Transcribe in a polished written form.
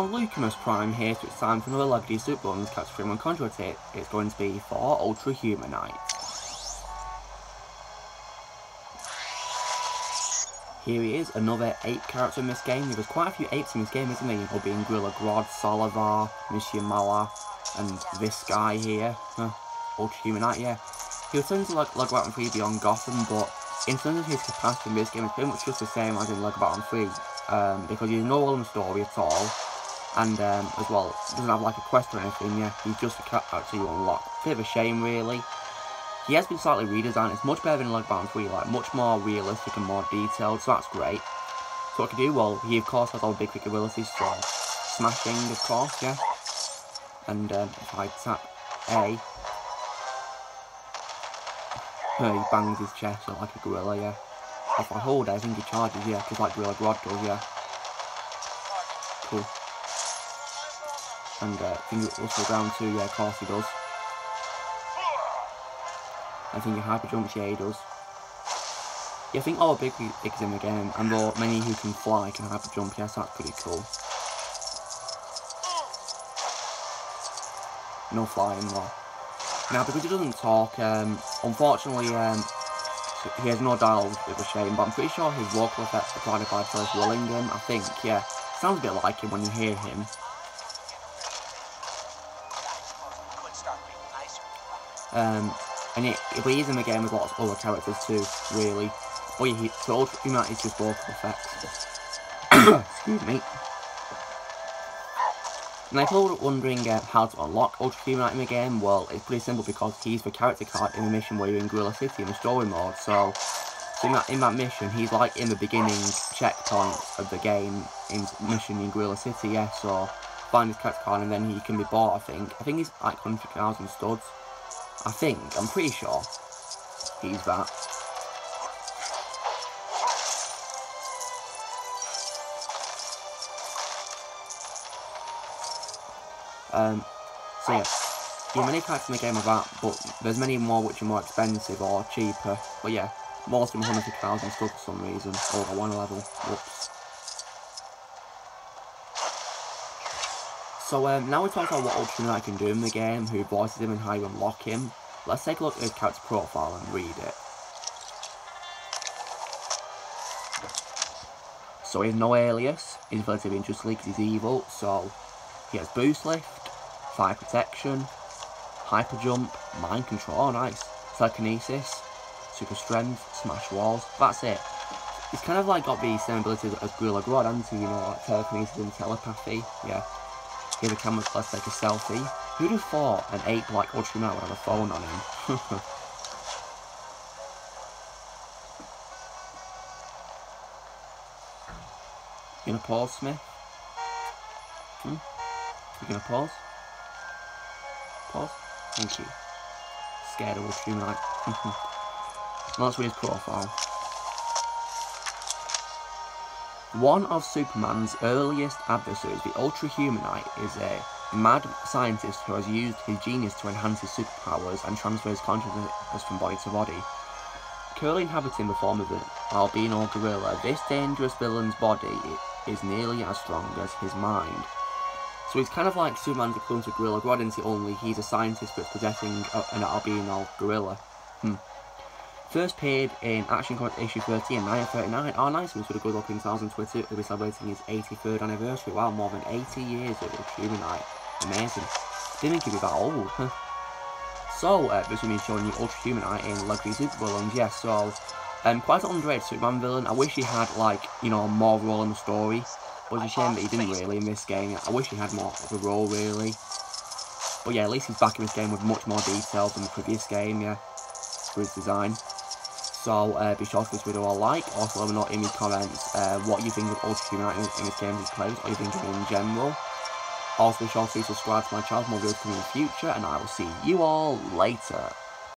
everyone, Lucamus Prime here, so it's time for another Legacy Super Runs Catch 3 1 Contra Tip. It's going to be for Ultra-Humanite. Here he is, another ape character in this game. There's quite a few apes in this game, isn't there? Being Gorilla Grodd, Salavar, Mishimala, and this guy here. Ultra-Humanite, yeah. He was turned to like Lego Battle 3 Beyond Gotham, but in terms of his capacity in this game, it's pretty much just the same as in Lego Battle 3. Because he's no role in the story at all, and as well, doesn't have like a quest or anything, yeah, he's just a character you unlock. Bit of a shame, really. He has been slightly redesigned, it's much better than Lego Battle 3, like, much more realistic and more detailed, so that's great. So what can do? Well, he of course has all big quick abilities, so smashing, of course, yeah. And if I tap A, he bangs his chest like a gorilla, yeah. If I hold it, I think he charges, yeah, just like Gorilla Grodd does, yeah. Cool. And I think it also down too, yeah, of course he does. I think he hyper jumps, yeah, he does. Yeah, I think all the big bigs in the game, and though many who can fly can hyper jump, yes, that's pretty cool. No flying though. Now, because he doesn't talk, unfortunately, he has no dialogue, which is a shame, but I'm pretty sure his vocal effects are provided by Charles Willingham, I think, yeah. Sounds a bit like him when you hear him. But he is in the game with lots of other characters too, really. But yeah, so Ultra-Humanite is just vocal effects. Excuse me. Now, if you're wondering how to unlock Ultra-Humanite in the game, well, it's pretty simple because he's the character card in the mission where you're in Gorilla City in the story mode. So in that mission, he's like in the beginning checkpoints of the game in mission in Gorilla City, yeah. So find his character card and then he can be bought, I think. I think he's like 100,000 studs. I'm pretty sure he's that. So yeah, many characters in the game are that, but there's many more which are more expensive or cheaper. But yeah, most of them 100,000 stuff for some reason, or at one level. Whoops. So now we talk about what Ultra-Humanite can do in the game, who voices him and how you unlock him. Let's take a look at his character profile and read it. So he has no alias, he's relatively interesting because he's evil, so he has boost lift, fire protection, hyper jump, mind control, oh nice, telekinesis, super strength, smash walls, that's it. He's kind of like got the same abilities as Gorilla Grodd, hasn't he, you know, like telekinesis and telepathy, yeah. Here's a camera, let's take a selfie. Who'd have thought an ape like Ultra-Humanite would have a phone on him? You gonna pause, Smith? You gonna pause? Pause? Thank you. Scared of Ultra-Humanite. Let's read his profile. One of Superman's earliest adversaries, the Ultra-Humanite, is a mad scientist who has used his genius to enhance his superpowers and transfer his consciousness from body to body. Currently inhabiting the form of an albino gorilla, this dangerous villain's body is nearly as strong as his mind. So he's kind of like Superman's equivalent to Gorilla Grodd, isn't he? Only he's a scientist that's possessing an albino gorilla. First appeared in Action Comics issue 30 in 1939. Oh nice, it was a good look in on Twitter. He'll be celebrating his 83rd anniversary. Wow, more than 80 years of Ultra-Humanite. Amazing. Didn't think he'd be that old, huh? So, this will be showing you Ultra-Humanite in Legacy Super Villains, yes, so, quite an underrated Superman villain. I wish he had, like, you know, more role in the story. But it's a shame that he didn't really in this game. I wish he had more of a role, really. But yeah, at least he's back in this game with much more detail than the previous game, yeah, for his design. So, be sure to give this video a like. Also, let me know in the comments what you think of Ultra-Humanite in this game he's played, or you think of it in general. Also, be sure to subscribe to my channel for more videos coming in the future, and I will see you all later.